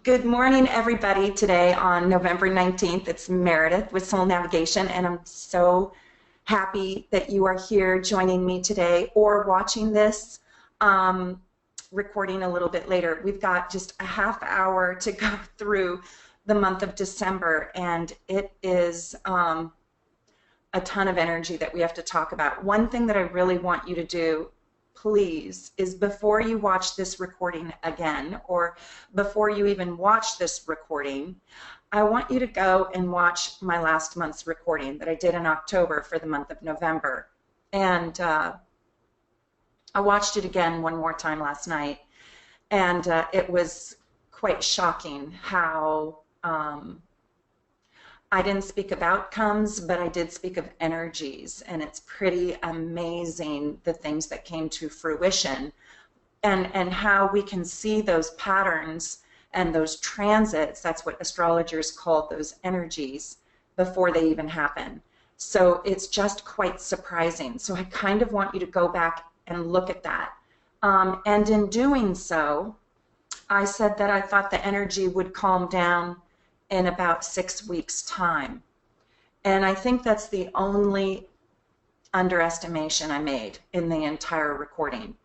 Good morning, everybody. Today on November 19th, it's Meredith with Soul Navigation, and I'm so happy that you are here joining me today or watching this recording a little bit later. We've got just a half hour to go through the month of December, and it is a ton of energy that we have to talk about. One thing that I really want you to do, please, is before you watch this recording again, or before you even watch this recording, I want you to go and watch my last month's recording that I did in October for the month of November. And I watched it again one more time last night, and it was quite shocking how I didn't speak of outcomes, but I did speak of energies, and it's pretty amazing the things that came to fruition and how we can see those patterns and those transits. That's what astrologers call those energies before they even happen. So it's just quite surprising. So I kind of want you to go back and look at that. And in doing so, I said that I thought the energy would calm down in about 6 weeks' time. And I think that's the only underestimation I made in the entire recording.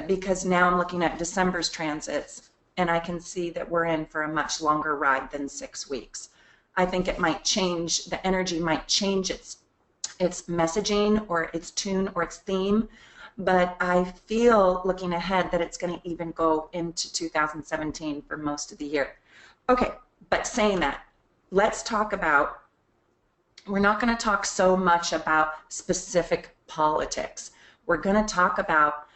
Because now I'm looking at December's transits, and I can see that we're in for a much longer ride than 6 weeks. I think it might change, the energy might change its messaging or its tune or its theme, but I feel looking ahead that it's going to even go into 2017 for most of the year. Okay, but saying that, let's talk about, we're not going to talk so much about specific politics. We're going to talk about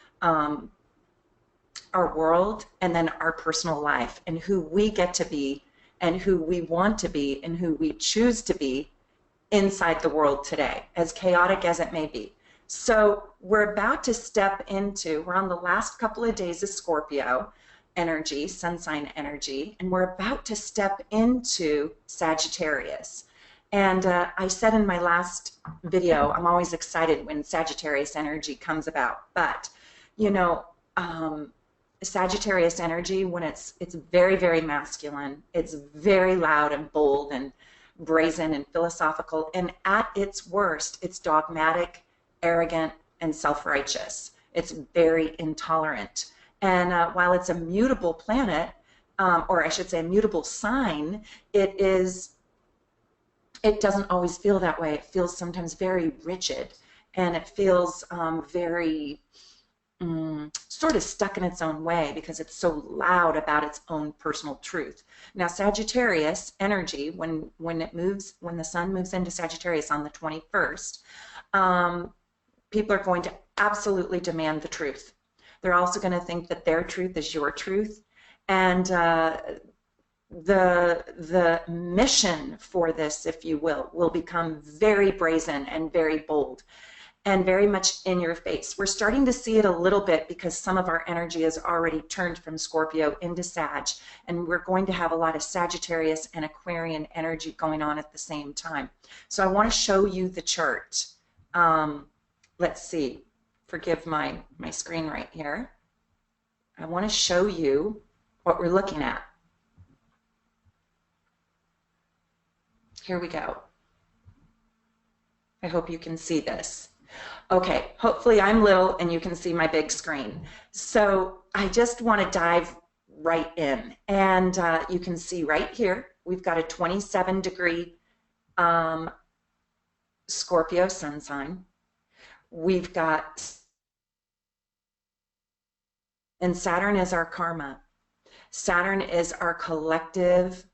our world and then our personal life and who we get to be and who we want to be and who we choose to be inside the world today, as chaotic as it may be. So we're about to step into, we're on the last couple of days of Scorpio energy, sun sign energy, and we're about to step into Sagittarius. And I said in my last video, I'm always excited when Sagittarius energy comes about. But, you know, Sagittarius energy, when it's very, very masculine, it's very loud and bold and brazen and philosophical. And at its worst, it's dogmatic, arrogant, and self-righteous. It's very intolerant. And while it's a mutable planet, or I should say a mutable sign, it doesn't always feel that way. It feels sometimes very rigid, and it feels very sort of stuck in its own way because it's so loud about its own personal truth. Now, Sagittarius energy, when the sun moves into Sagittarius on the 21st, people are going to absolutely demand the truth. They're also going to think that their truth is your truth. And the mission for this, if you will become very brazen and very bold and very much in your face. We're starting to see it a little bit because some of our energy has already turned from Scorpio into Sag, and we're going to have a lot of Sagittarius and Aquarian energy going on at the same time. So I want to show you the chart. Let's see. Forgive my screen right here. I want to show you what we're looking at. Here we go. I hope you can see this. Okay, hopefully I'm little and you can see my big screen. So I just want to dive right in. And you can see right here, we've got a 27-degree Scorpio sun sign. We've got, and Saturn is our karma. Saturn is our collective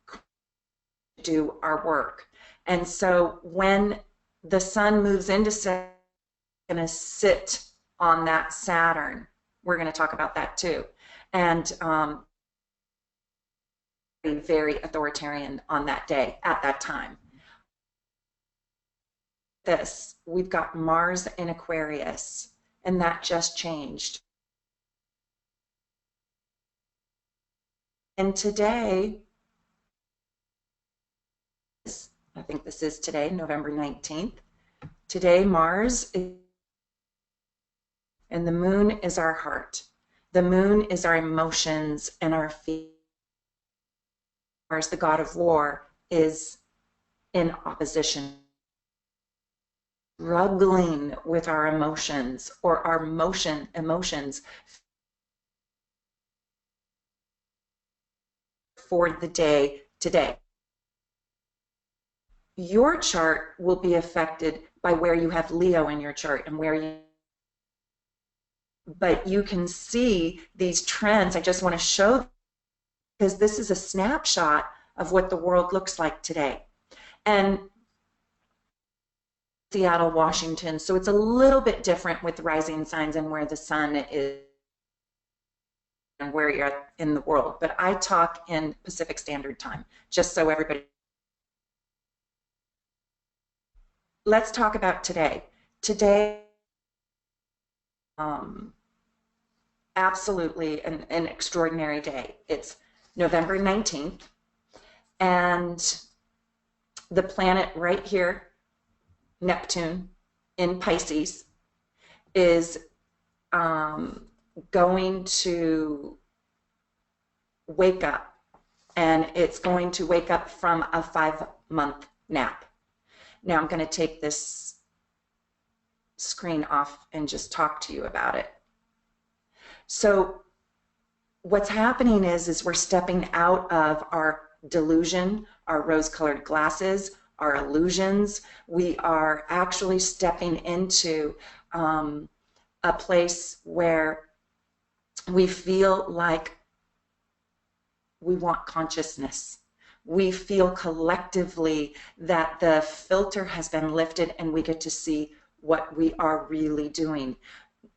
do our work. And so when the sun moves into Saturn, it's going to sit on that Saturn. We're going to talk about that too. And very authoritarian on that day, at that time. We've got Mars in Aquarius, and that just changed. And today, I think this is today, November 19th. Today, Mars is, and the moon is our heart. The moon is our emotions and our feelings. Mars, the god of war, is in opposition, struggling with our emotions or our emotions for the day today. Your chart will be affected by where you have Leo in your chart and where you, but you can see these trends. I just want to show, because this is a snapshot of what the world looks like today. And Seattle, Washington, so it's a little bit different with rising signs and where the sun is and where you're at in the world. But I talk in Pacific Standard Time, just so everybody. Let's talk about today. Today, absolutely an extraordinary day. It's November 19th, and the planet right here, Neptune in Pisces, is going to wake up, and it's going to wake up from a 5-month nap. Now I'm going to take this screen off and just talk to you about it. So what's happening is we're stepping out of our delusion, our rose-colored glasses, our illusions. We are actually stepping into a place where we feel like we want consciousness. We feel collectively that the filter has been lifted and we get to see what we are really doing.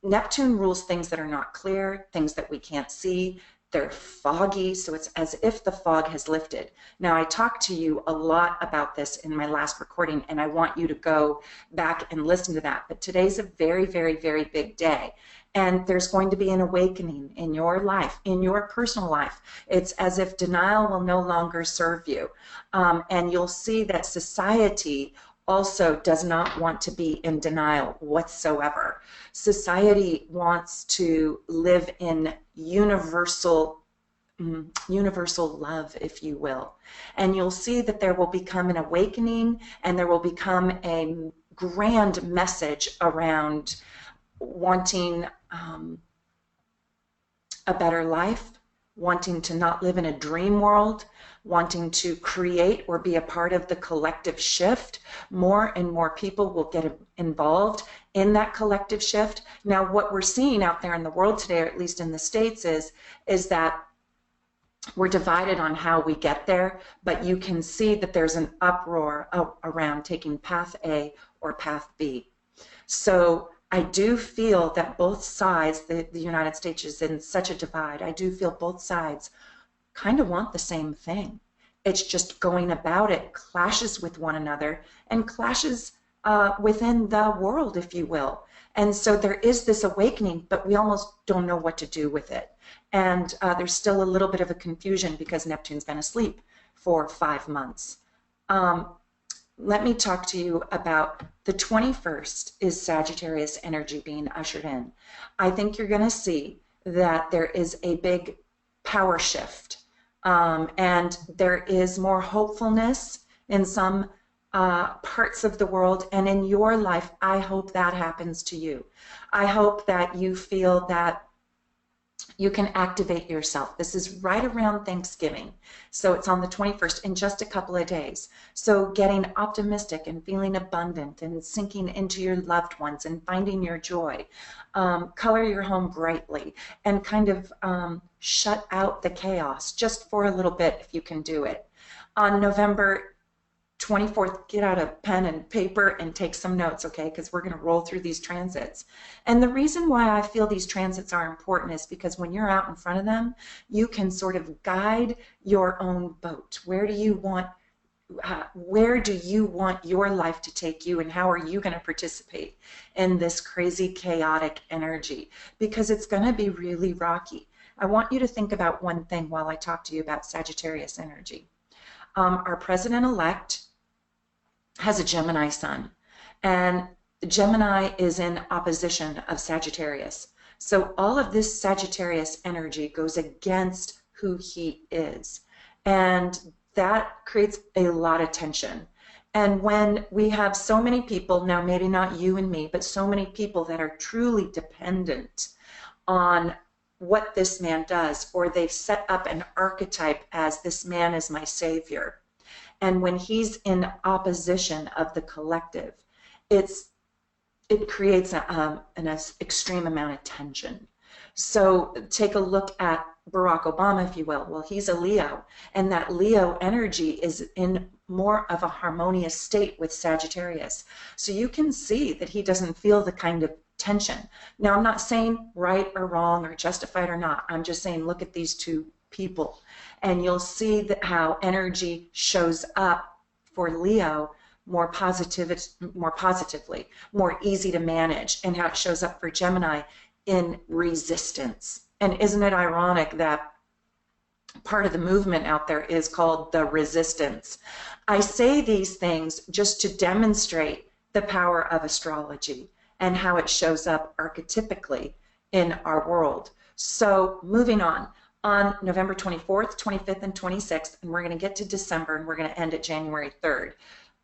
Neptune rules things that are not clear, things that we can't see. They're foggy, so it's as if the fog has lifted. Now, I talked to you a lot about this in my last recording, and I want you to go back and listen to that. But today's a very, very, very big day. And there's going to be an awakening in your life, in your personal life. It's as if denial will no longer serve you. And you'll see that society also does not want to be in denial whatsoever. Society wants to live in universal love, if you will. And you'll see that there will become an awakening, and there will become a grand message around wanting a better life, wanting to not live in a dream world, wanting to create or be a part of the collective shift. More and more people will get involved in that collective shift. Now, what we're seeing out there in the world today, or at least in the States, is that we're divided on how we get there, but you can see that there's an uproar around taking path A or path B. So I do feel that both sides, the United States is in such a divide. I do feel both sides kind of want the same thing. It's just going about it clashes with one another and clashes within the world, if you will. And so there is this awakening, but we almost don't know what to do with it. And there's still a little bit of a confusion because Neptune's been asleep for 5 months. Let me talk to you about the 21st is Sagittarius energy being ushered in. I think you're going to see that there is a big power shift, and there is more hopefulness in some parts of the world, and in your life. I hope that happens to you. I hope that you feel that you can activate yourself. This is right around Thanksgiving. So it's on the 21st, in just a couple of days. So getting optimistic and feeling abundant and sinking into your loved ones and finding your joy. Color your home brightly and kind of shut out the chaos just for a little bit if you can do it. On November 24th, get out a pen and paper and take some notes, okay? Because we're going to roll through these transits. And the reason why I feel these transits are important is because when you're out in front of them, you can sort of guide your own boat. Where do you want your life to take you, and how are you going to participate in this crazy, chaotic energy? Because it's going to be really rocky. I want you to think about one thing while I talk to you about Sagittarius energy. Our president-elect has a Gemini sun, and Gemini is in opposition of Sagittarius. So all of this Sagittarius energy goes against who he is. And that creates a lot of tension. And when we have so many people, now maybe not you and me, but so many people that are truly dependent on what this man does, or they've set up an archetype as this man is my savior. And when he's in opposition of the collective, it creates an extreme amount of tension. So take a look at Barack Obama, if you will. Well, he's a Leo, and that Leo energy is in more of a harmonious state with Sagittarius. So you can see that he doesn't feel the kind of tension. Now, I'm not saying right or wrong or justified or not. I'm just saying look at these two people, and you'll see that how energy shows up for Leo more positively, more easy to manage, and how it shows up for Gemini in resistance. And isn't it ironic that part of the movement out there is called the resistance? I say these things just to demonstrate the power of astrology and how it shows up archetypically in our world. So moving on November 24th, 25th, and 26th, and we're going to get to December, and we're going to end at January 3rd.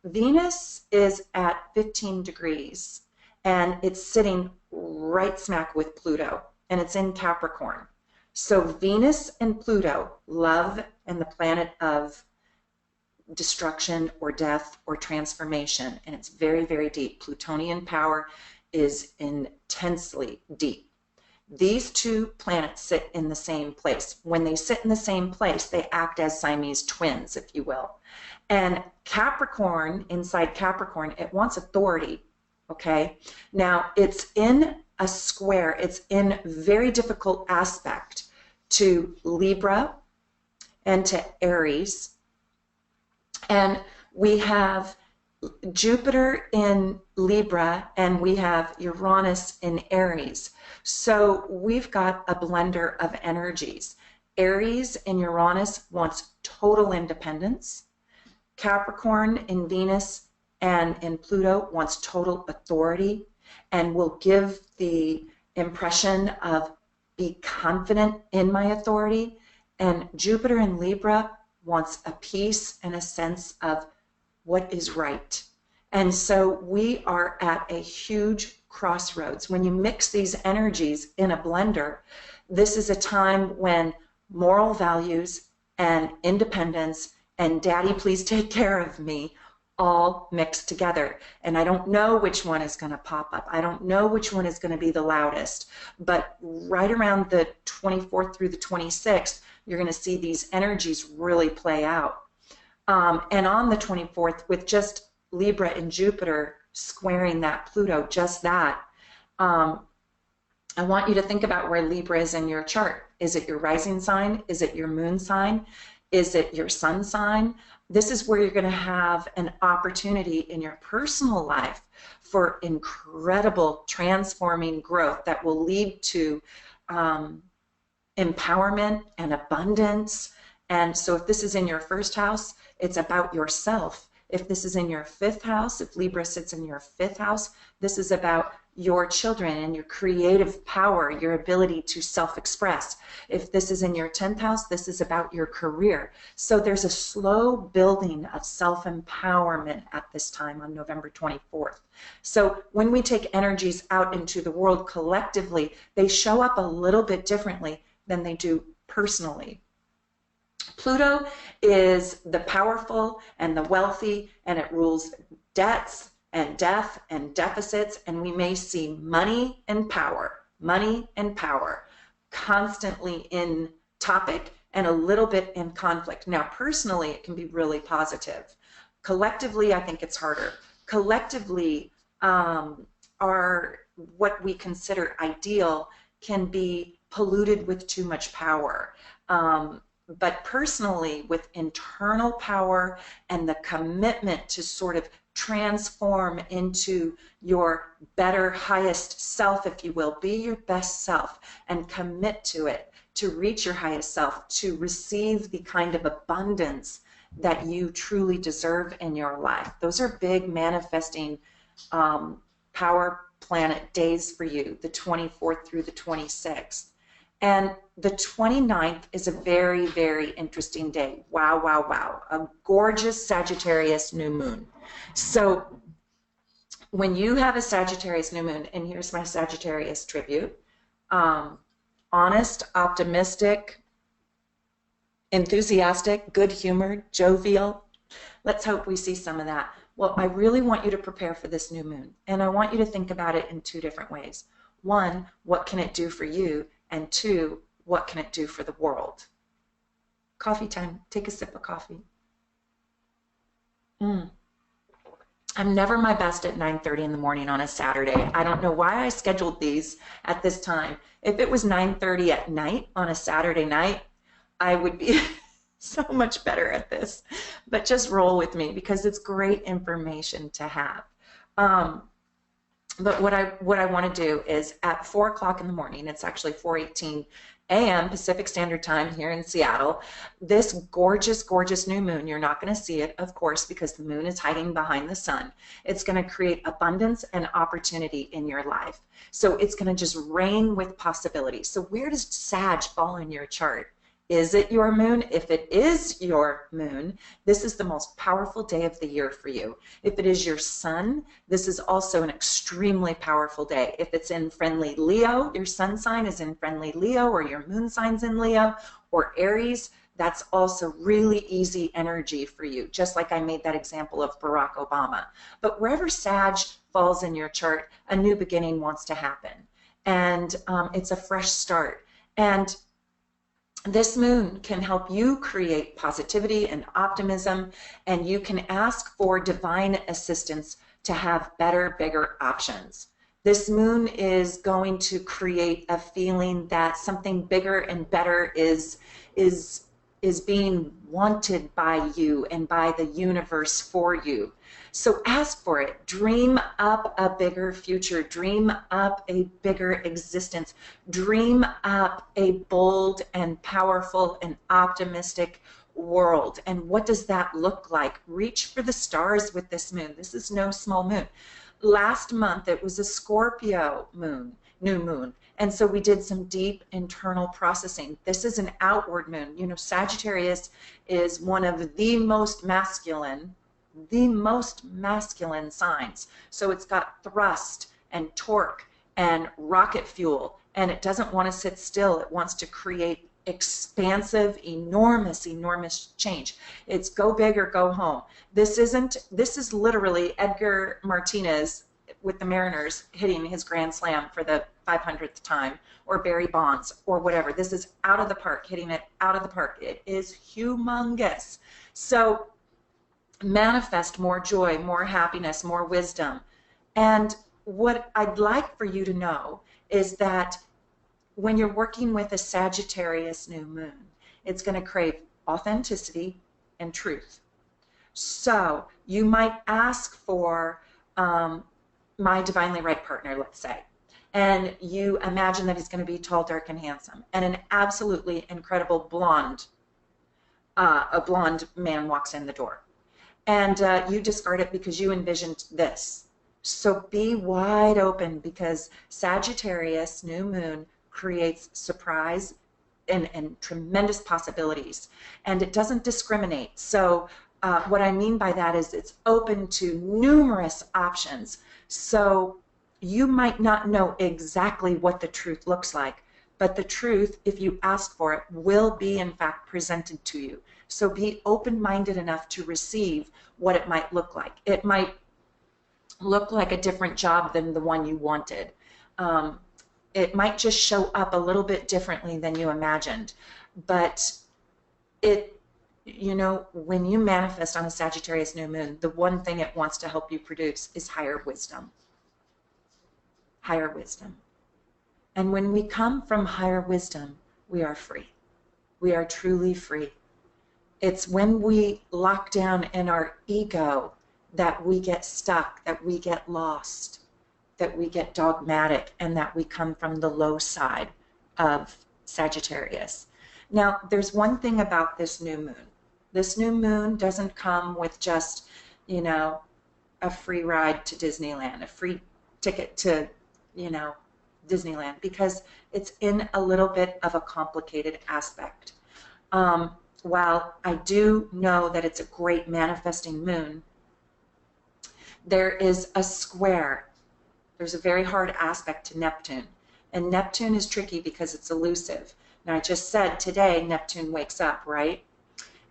Venus is at 15 degrees, and it's sitting right smack with Pluto, and it's in Capricorn. So Venus and Pluto, love and the planet of destruction or death or transformation, and it's very, very deep. Plutonian power is intensely deep. These two planets sit in the same place. When they sit in the same place, they act as Siamese twins, if you will. And Capricorn, inside Capricorn, it wants authority, okay? Now, it's in a square. It's in very difficult aspect to Libra and to Aries. And we have Jupiter in Libra, and we have Uranus in Aries. So we've got a blender of energies. Aries in Uranus wants total independence. Capricorn in Venus and in Pluto wants total authority and will give the impression of be confident in my authority. And Jupiter in Libra wants a peace and a sense of what is right. And so we are at a huge crossroads. When you mix these energies in a blender, this is a time when moral values and independence and daddy, please take care of me, all mixed together. And I don't know which one is going to pop up. I don't know which one is going to be the loudest. But right around the 24th through the 26th, you're going to see these energies really play out. And on the 24th, with just Libra and Jupiter squaring that Pluto, just that, I want you to think about where Libra is in your chart. Is it your rising sign? Is it your moon sign? Is it your sun sign? This is where you're going to have an opportunity in your personal life for incredible transforming growth that will lead to empowerment and abundance. And so if this is in your first house, it's about yourself. If this is in your fifth house, if Libra sits in your fifth house, this is about your children and your creative power, your ability to self-express. If this is in your 10th house, this is about your career. So there's a slow building of self-empowerment at this time on November 24th. So when we take energies out into the world collectively, they show up a little bit differently than they do personally. Pluto is the powerful and the wealthy, and it rules debts and death and deficits, and we may see money and power constantly in topic and a little bit in conflict. Now, personally, it can be really positive. Collectively, I think it's harder. Collectively, our what we consider ideal can be polluted with too much power. But personally, with internal power and the commitment to sort of transform into your better, highest self, if you will, be your best self and commit to it, to reach your highest self, to receive the kind of abundance that you truly deserve in your life. Those are big manifesting power planet days for you, the 24th through the 26th. And the 29th is a very, very interesting day. Wow, wow, wow. A gorgeous Sagittarius new moon. So when you have a Sagittarius new moon, and here's my Sagittarius tribute, honest, optimistic, enthusiastic, good-humored, jovial. Let's hope we see some of that. Well, I really want you to prepare for this new moon, and I want you to think about it in two different ways. One, what can it do for you? And two, what can it do for the world? Coffee time. Take a sip of coffee. I'm never my best at 9:30 in the morning on a Saturday. I don't know why I scheduled these at this time. If it was 9:30 at night on a Saturday night, I would be so much better at this. But just roll with me because it's great information to have. But what I want to do is at 4 o'clock in the morning, it's actually 4:18 a.m. Pacific Standard Time here in Seattle, this gorgeous, gorgeous new moon, you're not going to see it, of course, because the moon is hiding behind the sun. It's going to create abundance and opportunity in your life. So it's going to just rain with possibility. So where does Sag fall in your chart? Is it your moon? If it is your moon, this is the most powerful day of the year for you. If it is your sun, this is also an extremely powerful day. If it's in friendly Leo, your sun sign is in friendly Leo, or your moon sign's in Leo, or Aries, that's also really easy energy for you, just like I made that example of Barack Obama. But wherever Sag falls in your chart, a new beginning wants to happen. And it's a fresh start. And this moon can help you create positivity and optimism, and you can ask for divine assistance to have better, bigger options. This moon is going to create a feeling that something bigger and better is being wanted by you and by the universe for you. So ask for it. Dream up a bigger future. Dream up a bigger existence. Dream up a bold and powerful and optimistic world. And what does that look like? Reach for the stars with this moon. This is no small moon. Last month, it was a Scorpio moon, new moon. And so we did some deep internal processing. This is an outward moon. You know, Sagittarius is one of the most masculine signs. So it's got thrust and torque and rocket fuel, and it doesn't want to sit still. It wants to create expansive, enormous, enormous change. It's go big or go home. This is literally Edgar Martinez with the Mariners hitting his grand slam for the 500th time, or Barry Bonds, or whatever. This is out of the park, hitting it out of the park. It is humongous. So manifest more joy, more happiness, more wisdom. And what I'd like for you to know is that when you're working with a Sagittarius new moon, it's going to crave authenticity and truth. So you might ask for my divinely right partner, let's say, and you imagine that he's going to be tall, dark, and handsome, and an absolutely incredible blonde, a blonde man walks in the door. And you discard it because you envisioned this. So be wide open, because Sagittarius new moon creates surprise and tremendous possibilities. And it doesn't discriminate. So what I mean by that is it's open to numerous options. So you might not know exactly what the truth looks like, but the truth, if you ask for it, will be in fact presented to you. So be open-minded enough to receive what it might look like. It might look like a different job than the one you wanted. It might just show up a little bit differently than you imagined. But when you manifest on a Sagittarius new moon, the one thing it wants to help you produce is higher wisdom. Higher wisdom. And when we come from higher wisdom, we are free. We are truly free. It's when we lock down in our ego that we get stuck, that we get lost, that we get dogmatic, and that we come from the low side of Sagittarius. Now, there's one thing about this new moon. This new moon doesn't come with just, a free ride to Disneyland, a free ticket to, you know, Disneyland, because it's in a little bit of a complicated aspect. While I do know that it's a great manifesting moon, there is a square. There's a very hard aspect to Neptune. And Neptune is tricky because it's elusive. Now, I just said today Neptune wakes up, right?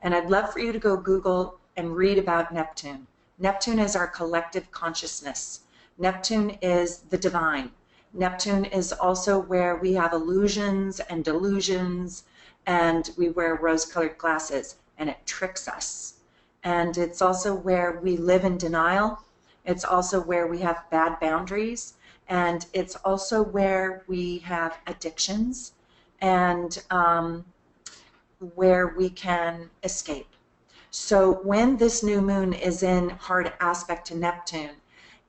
And I'd love for you to go Google and read about Neptune. Neptune is our collective consciousness. Neptune is the divine. Neptune is also where we have illusions and delusions, and we wear rose-colored glasses, and it tricks us. And it's also where we live in denial. It's also where we have bad boundaries, and it's also where we have addictions, and where we can escape. So when this new moon is in hard aspect to Neptune,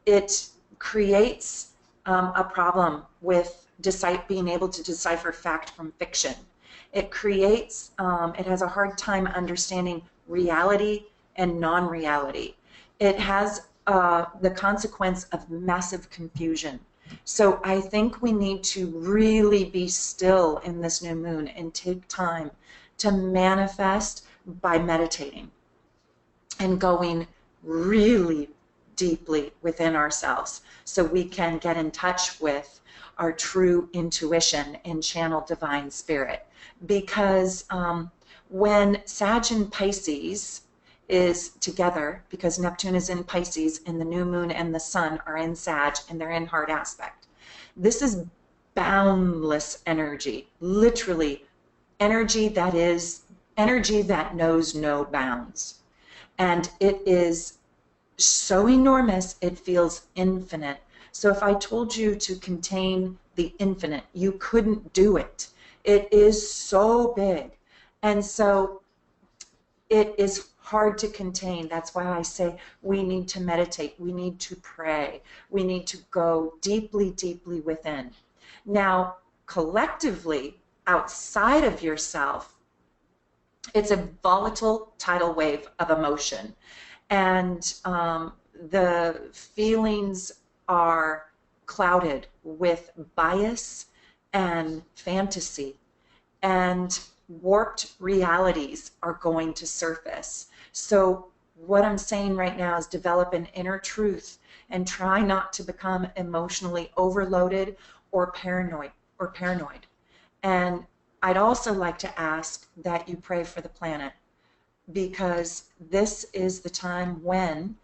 it creates a problem with being able to decipher fact from fiction. It creates, it has a hard time understanding reality and non-reality. It has the consequence of massive confusion. So I think we need to really be still in this new moon and take time to manifest by meditating and going really deeply within ourselves so we can get in touch with our true intuition and channel divine spirit. Because when Sag and Pisces is together, because Neptune is in Pisces and the new moon and the sun are in Sag and they're in hard aspect, this is boundless energy, literally energy that knows no bounds. And it is so enormous, it feels infinite. So if I told you to contain the infinite, you couldn't do it. It is so big. And so it is hard to contain. That's why I say we need to meditate. We need to pray. We need to go deeply, deeply within. Now, collectively, outside of yourself, it's a volatile tidal wave of emotion. And the feelings are clouded with bias and fantasy, and warped realities are going to surface. So what I'm saying right now is develop an inner truth and try not to become emotionally overloaded or paranoid. And I'd also like to ask that you pray for the planet, because this is the time when,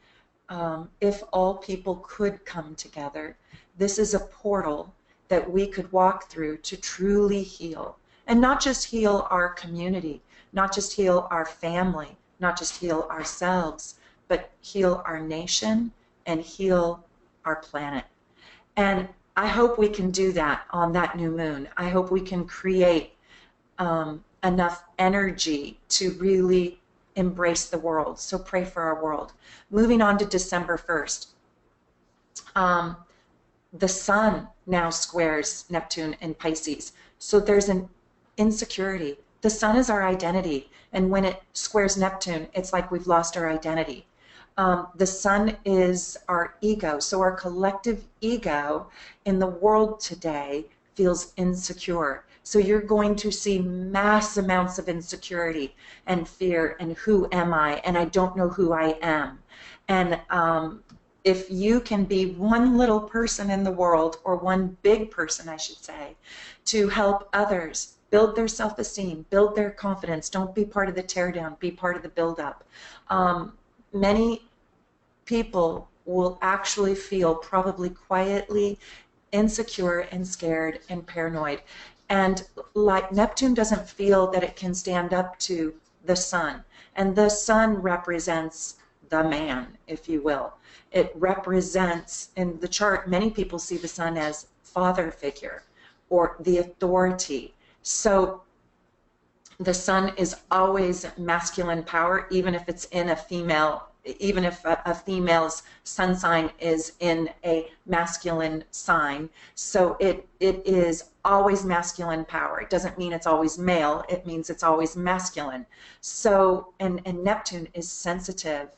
if all people could come together, this is a portal that we could walk through to truly heal. And not just heal our community, not just heal our family, not just heal ourselves, but heal our nation and heal our planet. And I hope we can do that on that new moon. I hope we can create enough energy to really embrace the world. So pray for our world. Moving on to December 1st. The sun now squares Neptune in Pisces. So there's an insecurity. The sun is our identity. And when it squares Neptune, it's like we've lost our identity. The sun is our ego. So our collective ego in the world today feels insecure. So you're going to see mass amounts of insecurity and fear and who am I, and I don't know who I am. And if you can be one little person in the world, or one big person, I should say, to help others build their self-esteem, build their confidence, don't be part of the teardown, be part of the build-up. Many people will actually feel probably quietly insecure and scared and paranoid. And like Neptune doesn't feel that it can stand up to the sun. And the sun represents the man, if you will. It represents, in the chart, many people see the sun as father figure or the authority. So the sun is always masculine power, even if it's in a female, even if a female's sun sign is in a masculine sign. So it is always masculine power. It doesn't mean it's always male. It means it's always masculine. So, and Neptune is sensitive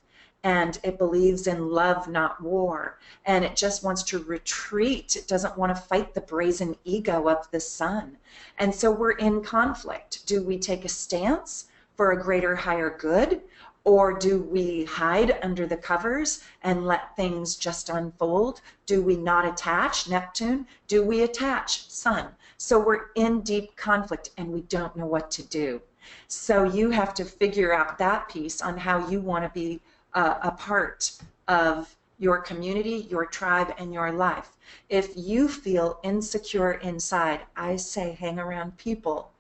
and it believes in love, not war, and it just wants to retreat. It doesn't want to fight the brazen ego of the sun. And so we're in conflict. Do we take a stance for a greater, higher good? Or do we hide under the covers and let things just unfold? Do we not attach, Neptune? Do we attach, Sun? So we're in deep conflict and we don't know what to do. So you have to figure out that piece on how you want to be a part of your community, your tribe, and your life. If you feel insecure inside, I say hang around people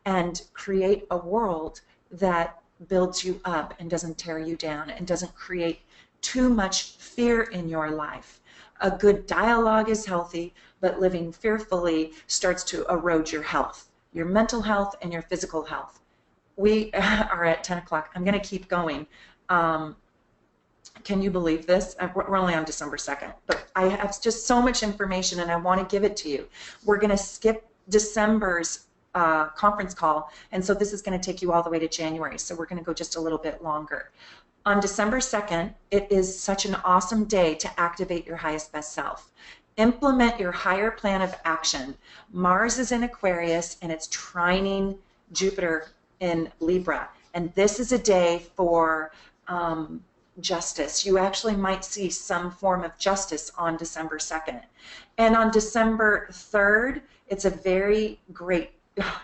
and create a world that builds you up and doesn't tear you down and doesn't create too much fear in your life. A good dialogue is healthy, but living fearfully starts to erode your health, your mental health and your physical health. We are at 10 o'clock. I'm going to keep going. Can you believe this? We're only on December 2nd, but I have just so much information and I want to give it to you. We're going to skip December's conference call, and so this is going to take you all the way to January, so we're going to go just a little bit longer. On December 2nd, it is such an awesome day to activate your highest best self. Implement your higher plan of action. Mars is in Aquarius and it's trining Jupiter in Libra, and this is a day for justice. You actually might see some form of justice on December 2nd. And on December 3rd, it's a very great,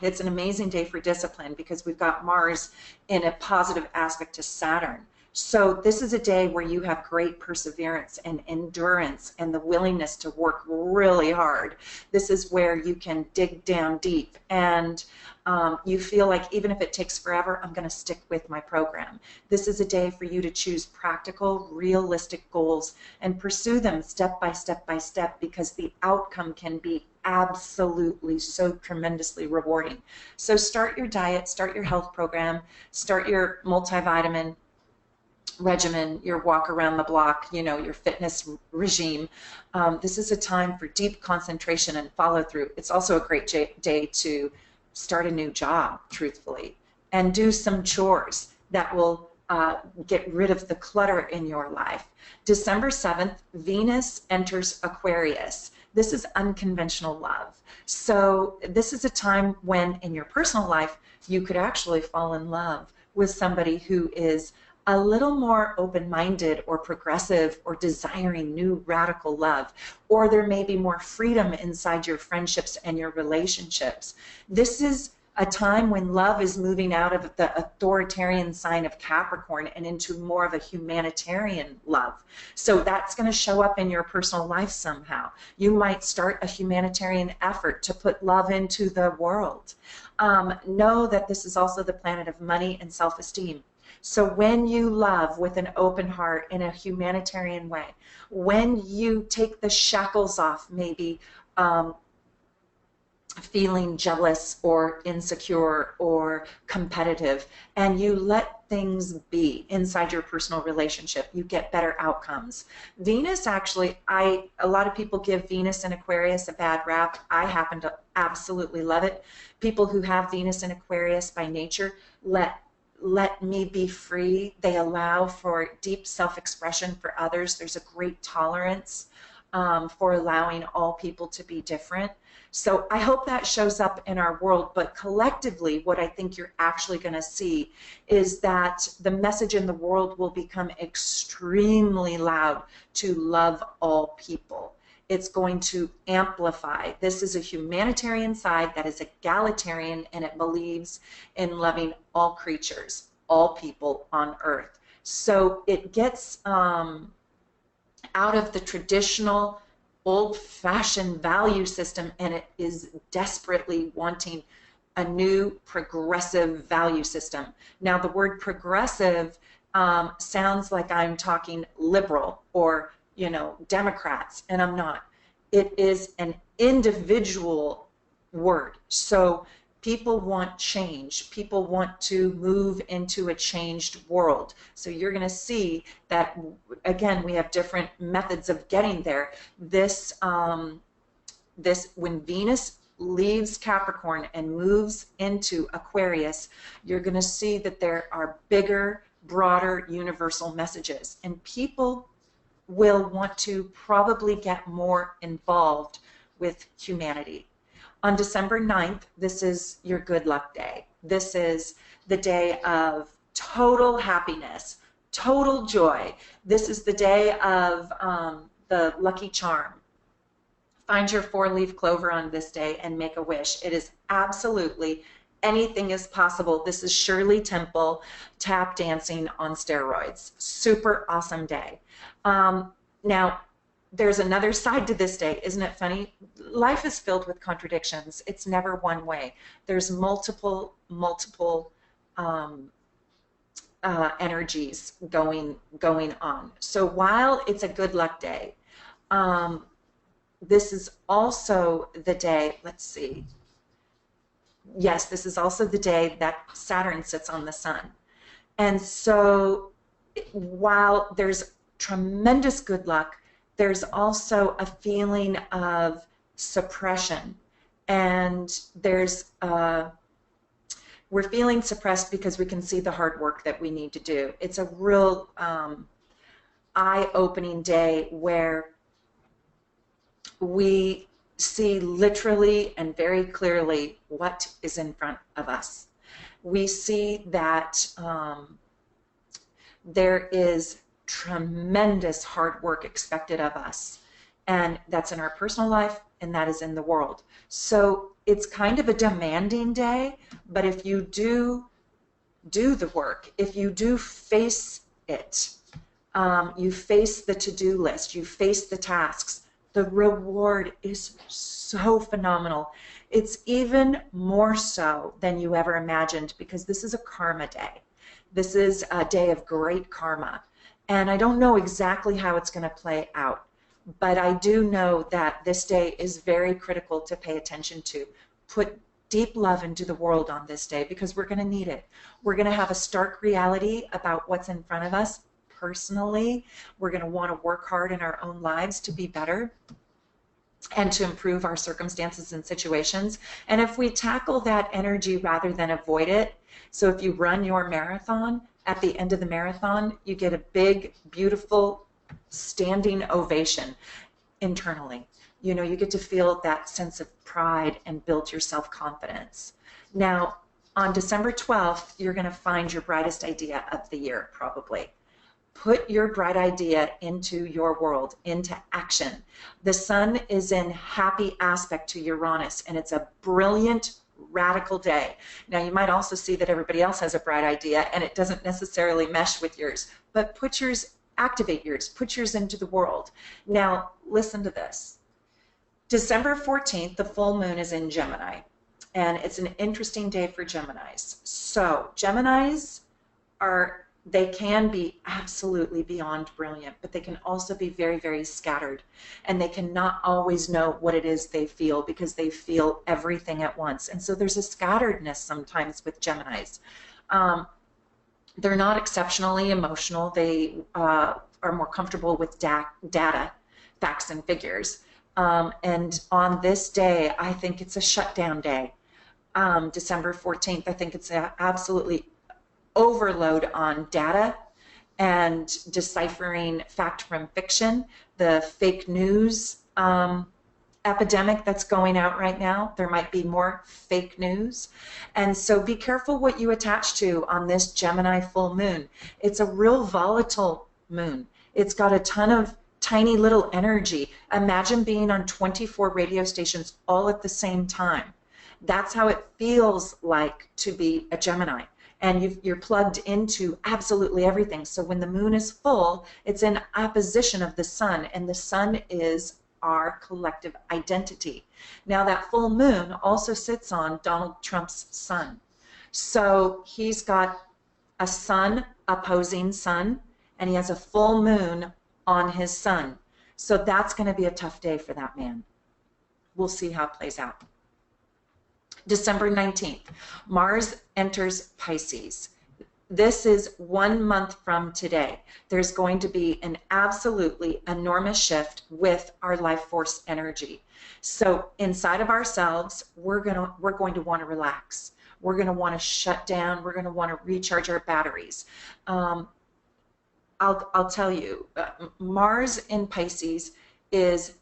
it's an amazing day for discipline because we've got Mars in a positive aspect to Saturn. So this is a day where you have great perseverance and endurance and the willingness to work really hard. This is where you can dig down deep and you feel like even if it takes forever, I'm going to stick with my program. This is a day for you to choose practical, realistic goals and pursue them step by step by step, because the outcome can be absolutely so tremendously rewarding. So start your diet, start your health program, start your multivitamin regimen, your walk around the block, you know, your fitness regime. This is a time for deep concentration and follow through. It's also a great day to start a new job, truthfully, and do some chores that will get rid of the clutter in your life. December 7th, Venus enters Aquarius. This is unconventional love. So this is a time when in your personal life, you could actually fall in love with somebody who is a little more open-minded or progressive or desiring new radical love, or there may be more freedom inside your friendships and your relationships. This is a time when love is moving out of the authoritarian sign of Capricorn and into more of a humanitarian love. So that's going to show up in your personal life somehow. You might start a humanitarian effort to put love into the world. Know that this is also the planet of money and self-esteem. So when you love with an open heart in a humanitarian way, when you take the shackles off, maybe feeling jealous or insecure or competitive, and you let things be inside your personal relationship, you get better outcomes. Venus actually, a lot of people give Venus in Aquarius a bad rap. I happen to absolutely love it. People who have Venus in Aquarius by nature let me be free. They allow for deep self-expression for others. There's a great tolerance for allowing all people to be different. So I hope that shows up in our world, but collectively what I think you're actually going to see is that the message in the world will become extremely loud to love all people. It's going to amplify. This is a humanitarian side that is egalitarian, and it believes in loving all creatures, all people on earth. So it gets out of the traditional old-fashioned value system, and it is desperately wanting a new progressive value system. Now, the word progressive sounds like I'm talking liberal or Democrats, and I'm not. It is an individual word. So people want change. People want to move into a changed world. So you're going to see that, again, we have different methods of getting there. This when Venus leaves Capricorn and moves into Aquarius, you're going to see that there are bigger broader universal messages, and people will want to probably get more involved with humanity. On December 9th, this is your good luck day. This is the day of total happiness, total joy. This is the day of the lucky charm. Find your 4-leaf clover on this day and make a wish. It is absolutely, anything is possible. This is Shirley Temple tap dancing on steroids. Super awesome day. Now, there's another side to this day. Isn't it funny? Life is filled with contradictions. It's never one way. There's multiple energies going on. So while it's a good luck day, this is also the day, let's see. Yes, this is also the day that Saturn sits on the sun. And so while there's tremendous good luck, there's also a feeling of suppression. And there's, we're feeling suppressed because we can see the hard work that we need to do. It's a real eye-opening day where we see literally and very clearly what is in front of us. We see that there is tremendous hard work expected of us, and that's in our personal life and that is in the world. So it's kind of a demanding day, but if you do the work, if you do face it, you face the to-do list, you face the tasks, the reward is so phenomenal. It's even more so than you ever imagined, because this is a karma day. This is a day of great karma. And I don't know exactly how it's going to play out, but I do know that this day is very critical to pay attention to. Put deep love into the world on this day, because we're going to need it. We're going to have a stark reality about what's in front of us personally. We're going to want to work hard in our own lives to be better and to improve our circumstances and situations. And if we tackle that energy rather than avoid it, so if you run your marathon, at the end of the marathon, you get a big, beautiful, standing ovation internally. You know, you get to feel that sense of pride and build your self-confidence. Now, on December 12th, you're going to find your brightest idea of the year, probably. Put your bright idea into your world, into action. The sun is in happy aspect to Uranus, and it's a brilliant, radical day. Now, you might also see that everybody else has a bright idea, and it doesn't necessarily mesh with yours, but put yours, activate yours, put yours into the world. Now, listen to this. December 14th, the full moon is in Gemini, and it's an interesting day for Geminis. So, Geminis they can be absolutely beyond brilliant, but they can also be very, very scattered, and they cannot always know what it is they feel, because they feel everything at once. And so there's a scatteredness sometimes with Geminis. They're not exceptionally emotional. They are more comfortable with data, facts, and figures. And on this day, I think it's a shutdown day. December 14th, I think it's absolutely overload on data and deciphering fact from fiction, the fake news epidemic that's going out right now. There might be more fake news. And so be careful what you attach to on this Gemini full moon. It's a real volatile moon. It's got a ton of tiny little energy. Imagine being on 24 radio stations all at the same time. That's how it feels like to be a Gemini. And you're plugged into absolutely everything. So when the moon is full, it's in opposition of the sun, and the sun is our collective identity. Now, that full moon also sits on Donald Trump's sun. So he's got a sun opposing sun, and he has a full moon on his sun. So that's going to be a tough day for that man. We'll see how it plays out. December 19th, Mars enters Pisces. This is 1 month from today. There's going to be an absolutely enormous shift with our life force energy. So inside of ourselves, we're going to want to relax. We're going to want to shut down. We're going to want to recharge our batteries. I'll tell you, Mars in Pisces is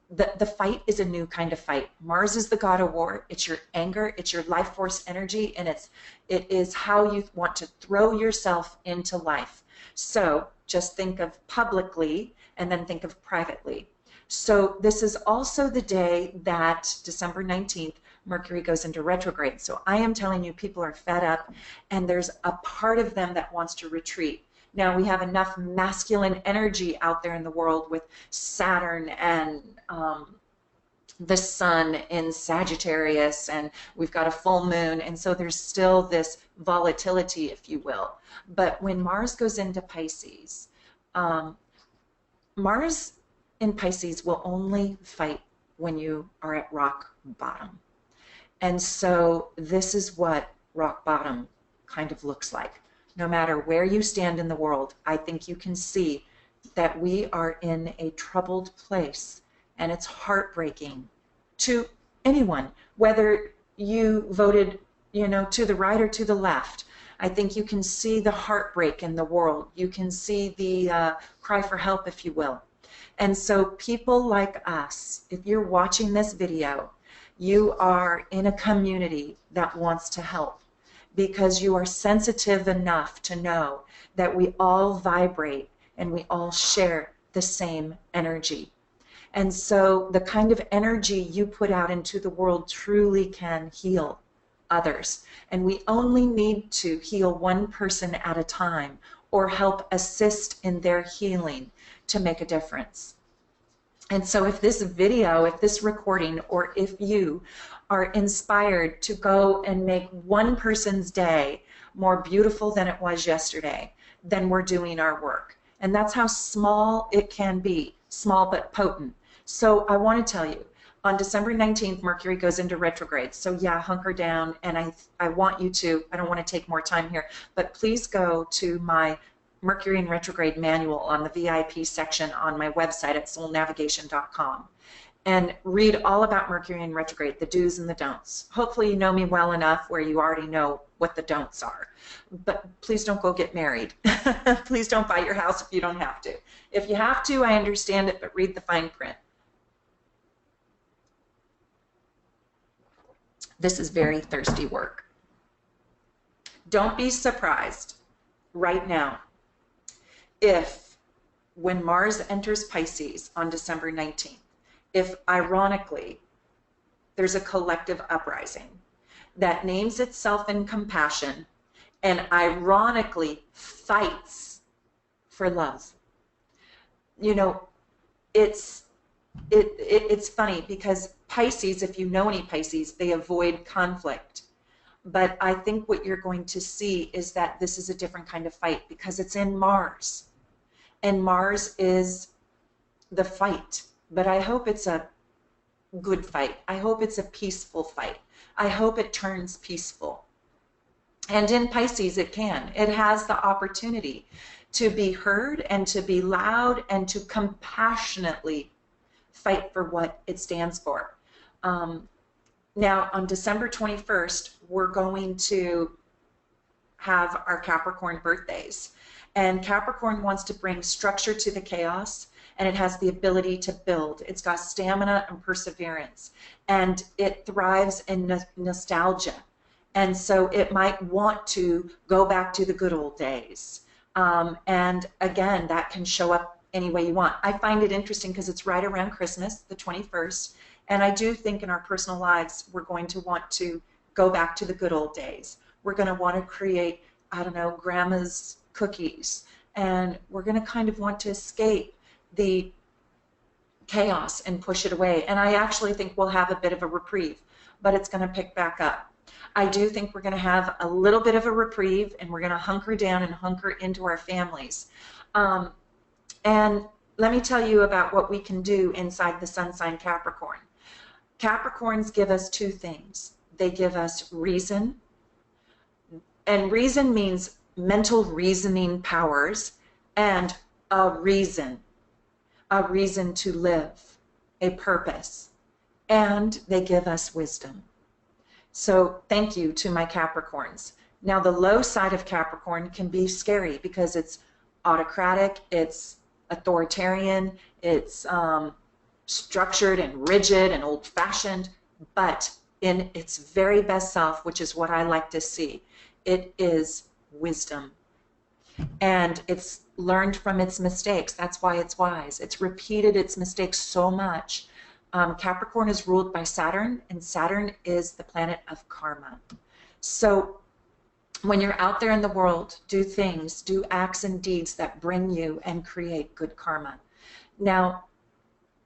the fight is a new kind of fight. Mars is the god of war. It's your anger, it's your life force energy, and it is how you want to throw yourself into life. So just think of publicly and then think of privately. So this is also the day that December 19th, Mercury goes into retrograde. So I am telling you, people are fed up, and there's a part of them that wants to retreat. Now, we have enough masculine energy out there in the world with Saturn and the sun in Sagittarius, and we've got a full moon, and so there's still this volatility, if you will. But when Mars goes into Pisces, Mars in Pisces will only fight when you are at rock bottom. And so this is what rock bottom kind of looks like. No matter where you stand in the world, I think you can see that we are in a troubled place, and it's heartbreaking to anyone, whether you voted, to the right or to the left. I think you can see the heartbreak in the world. You can see the cry for help, if you will. And so people like us, if you're watching this video, you are in a community that wants to help, because you are sensitive enough to know that we all vibrate and we all share the same energy. And so the kind of energy you put out into the world truly can heal others. And we only need to heal one person at a time or help assist in their healing to make a difference. And so if this video, if this recording, or if you are inspired to go and make one person's day more beautiful than it was yesterday, then we're doing our work. And that's how small it can be, small but potent. So I want to tell you, on December 19th, Mercury goes into retrograde. So yeah, hunker down, and I want you to, I don't want to take more time here, but please go to my Mercury in retrograde manual on the VIP section on my website at soulnavigation.com. and read all about Mercury in retrograde, the do's and the don'ts. Hopefully you know me well enough where you already know what the don'ts are. But please don't go get married. Please don't buy your house if you don't have to. If you have to, I understand it, but read the fine print. This is very thirsty work. Don't be surprised right now if, when Mars enters Pisces on December 19th, if ironically there's a collective uprising that names itself in compassion and ironically fights for love. It's funny because Pisces, if you know any Pisces, they avoid conflict. But I think what you're going to see is that this is a different kind of fight because it's in Mars. And Mars is the fight. But I hope it's a good fight. I hope it's a peaceful fight. I hope it turns peaceful. And in Pisces, it can. It has the opportunity to be heard and to be loud and to compassionately fight for what it stands for. Now, on December 21st, we're going to have our Capricorn birthdays. And Capricorn wants to bring structure to the chaos, and it has the ability to build. It's got stamina and perseverance, and it thrives in nostalgia. And so it might want to go back to the good old days. And again, that can show up any way you want. I find it interesting because it's right around Christmas, the 21st, and I do think in our personal lives we're going to want to go back to the good old days. We're going to want to create, I don't know, grandma's cookies, and we're going to kind of want to escape the chaos and push it away. And I actually think we'll have a bit of a reprieve, but it's going to pick back up. I do think we're going to have a little bit of a reprieve, and we're going to hunker down and hunker into our families. And let me tell you about what we can do inside the sun sign Capricorn. Capricorns give us two things. They give us reason, and reason means mental reasoning powers, and a reason to live, a purpose, and they give us wisdom. So thank you to my Capricorns. Now, the low side of Capricorn can be scary because it's autocratic, it's authoritarian, it's structured and rigid and old-fashioned, but in its very best self, which is what I like to see, it is wisdom. And it's learned from its mistakes. That's why it's wise. It's repeated its mistakes so much. Capricorn is ruled by Saturn, and Saturn is the planet of karma. So when you're out there in the world, do things, do acts and deeds that bring you and create good karma. Now,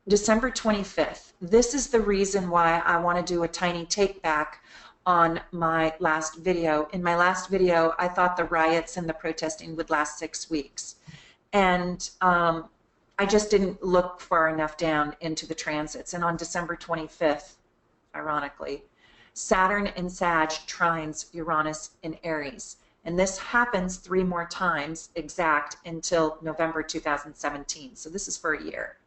December 25th, this is the reason why I want to do a tiny take back on my last video. In my last video, I thought the riots and the protesting would last 6 weeks. And I just didn't look far enough down into the transits. And on December 25th, ironically, Saturn in Sag trines Uranus in Aries. And this happens 3 more times exact until November 2017. So this is for a year.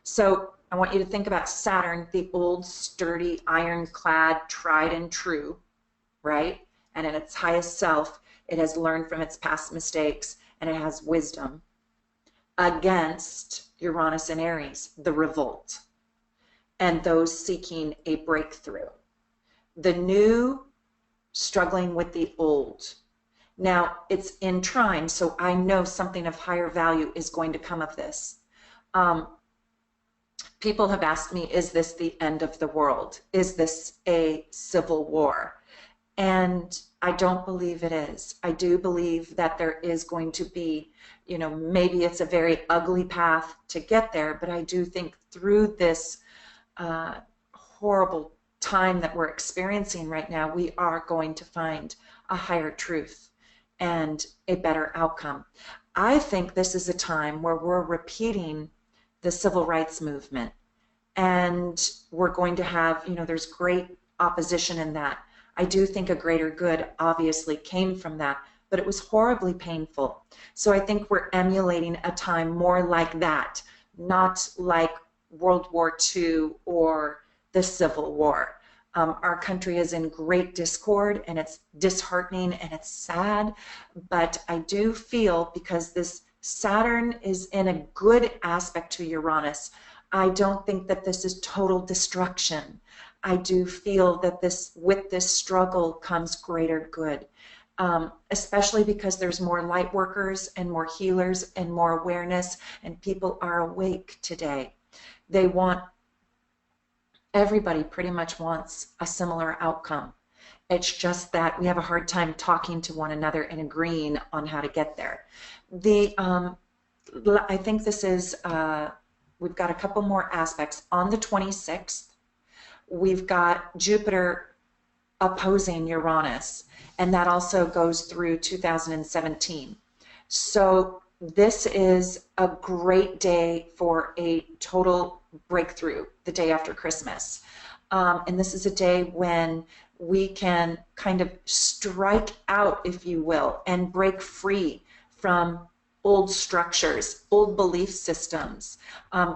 So I want you to think about Saturn, the old, sturdy, ironclad, tried and true, right? And in its highest self, it has learned from its past mistakes and it has wisdom, against Uranus and Aries, the revolt, and those seeking a breakthrough. The new struggling with the old. Now, it's in trine, so I know something of higher value is going to come of this. People have asked me, is this the end of the world? Is this a civil war? And I don't believe it is. I do believe that there is going to be, you know, maybe it's a very ugly path to get there, but I do think through this horrible time that we're experiencing right now, we are going to find a higher truth and a better outcome. I think this is a time where we're repeating the civil rights movement, and we're going to have, you know, there's great opposition in that. I do think a greater good obviously came from that, but it was horribly painful. So I think we're emulating a time more like that, not like World War II or the Civil War. Our country is in great discord, and it's disheartening and it's sad, but I do feel, because this Saturn is in a good aspect to Uranus, I don't think that this is total destruction. I do feel that with this struggle comes greater good, especially because there's more light workers and more healers and more awareness, and people are awake today. Everybody pretty much wants a similar outcome. It's just that we have a hard time talking to one another and agreeing on how to get there. I think this is, we've got a couple more aspects. On the 26th, we've got Jupiter opposing Uranus, and that also goes through 2017. So this is a great day for a total breakthrough, the day after Christmas. And this is a day when we can kind of strike out, if you will, and break free from old structures, old belief systems.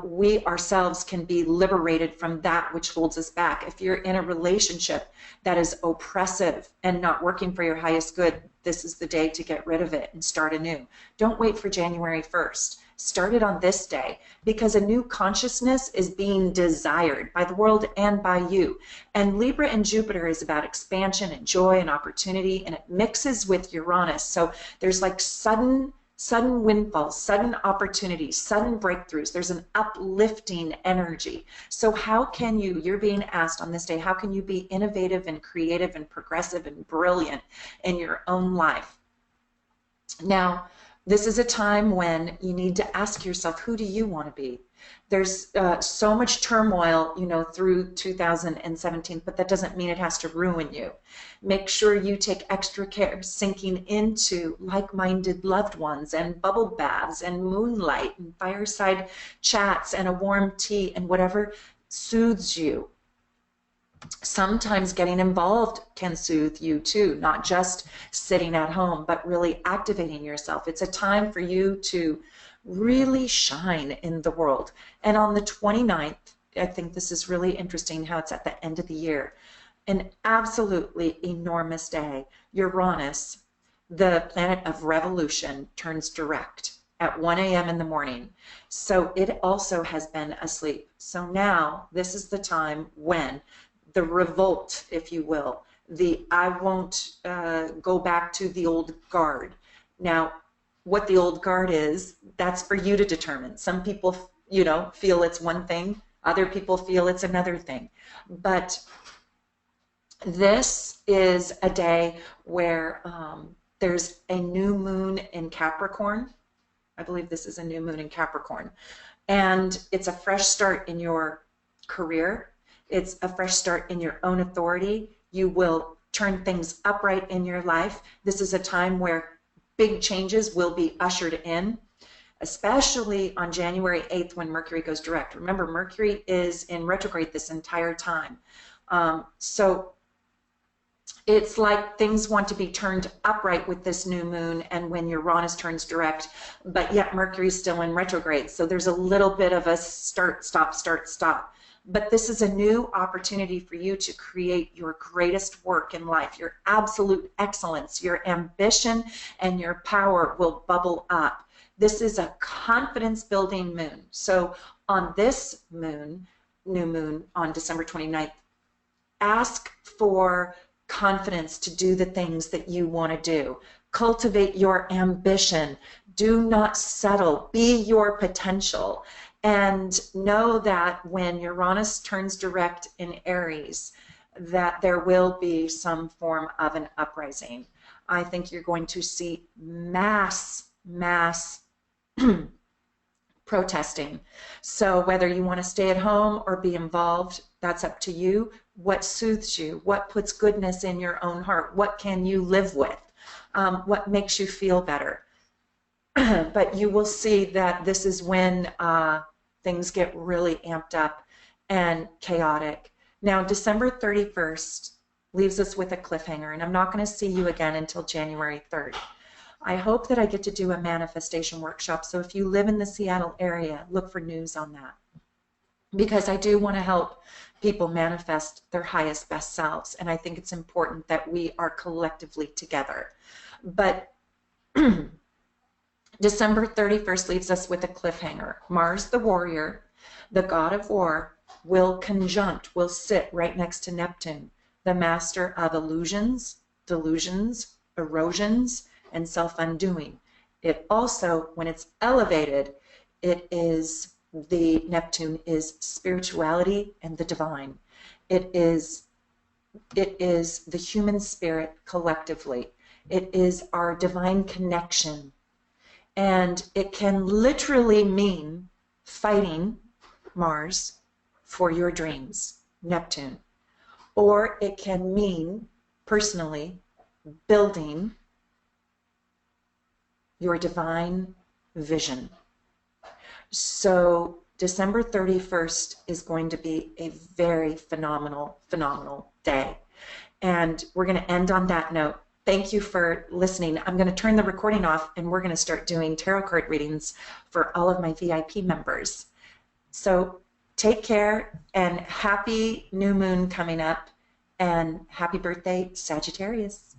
We ourselves can be liberated from that which holds us back. If you're in a relationship that is oppressive and not working for your highest good, this is the day to get rid of it and start anew. Don't wait for January 1st. Start it on this day, because a new consciousness is being desired by the world and by you. And Libra and Jupiter is about expansion and joy and opportunity, and it mixes with Uranus. So there's like sudden windfalls, sudden opportunities, sudden breakthroughs. There's an uplifting energy. So how can you're being asked on this day, how can you be innovative and creative and progressive and brilliant in your own life? Now, this is a time when you need to ask yourself, who do you want to be? There's so much turmoil, you know, through 2017, but that doesn't mean it has to ruin you. Make sure you take extra care sinking into like-minded loved ones and bubble baths and moonlight and fireside chats and a warm tea and whatever soothes you. Sometimes getting involved can soothe you too, not just sitting at home, but really activating yourself. It's a time for you to really shine in the world. And on the 29th, I think this is really interesting how it's at the end of the year. an absolutely enormous day. Uranus, the planet of revolution, turns direct at 1 a.m. in the morning. So it also has been asleep. So now this is the time when the revolt, if you will, the I won't go back to the old guard. Now, what the old guard is, that's for you to determine. Some people, feel it's one thing. Other people feel it's another thing. But this is a day where there's a new moon in Capricorn. I believe this is a new moon in Capricorn. And it's a fresh start in your career. It's a fresh start in your own authority. You will turn things upright in your life. This is a time where big changes will be ushered in, especially on January 8th when Mercury goes direct. Remember, Mercury is in retrograde this entire time. So it's like things want to be turned upright with this new moon and when Uranus turns direct, but yet Mercury's still in retrograde. So there's a little bit of a start, stop, start, stop. But this is a new opportunity for you to create your greatest work in life, your absolute excellence, your ambition, and your power will bubble up. This is a confidence-building moon. So on this moon, new moon on December 29th, ask for confidence to do the things that you want to do. Cultivate your ambition. Do not settle. Be your potential. And know that when Uranus turns direct in Aries, that there will be some form of an uprising. I think you're going to see mass protesting. So whether you want to stay at home or be involved, that's up to you. What soothes you? What puts goodness in your own heart? What can you live with? What makes you feel better? But you will see that this is when things get really amped up and chaotic. Now, December 31st leaves us with a cliffhanger, and I'm not going to see you again until January 3rd. I hope that I get to do a manifestation workshop, so if you live in the Seattle area, look for news on that. Because I do want to help people manifest their highest, best selves, and I think it's important that we are collectively together. But December 31st leaves us with a cliffhanger. Mars, the warrior, the god of war, will sit right next to Neptune, the master of illusions, delusions, erosions, and self-undoing. It also, when it's elevated, Neptune is spirituality and the divine. It is the human spirit collectively. It is our divine connection. And it can literally mean fighting Mars for your dreams, Neptune. Or it can mean personally building your divine vision. So December 31st is going to be a very phenomenal day. And we're going to end on that note. Thank you for listening. I'm going to turn the recording off and we're going to start doing tarot card readings for all of my VIP members. So take care and happy new moon coming up and happy birthday, Sagittarius.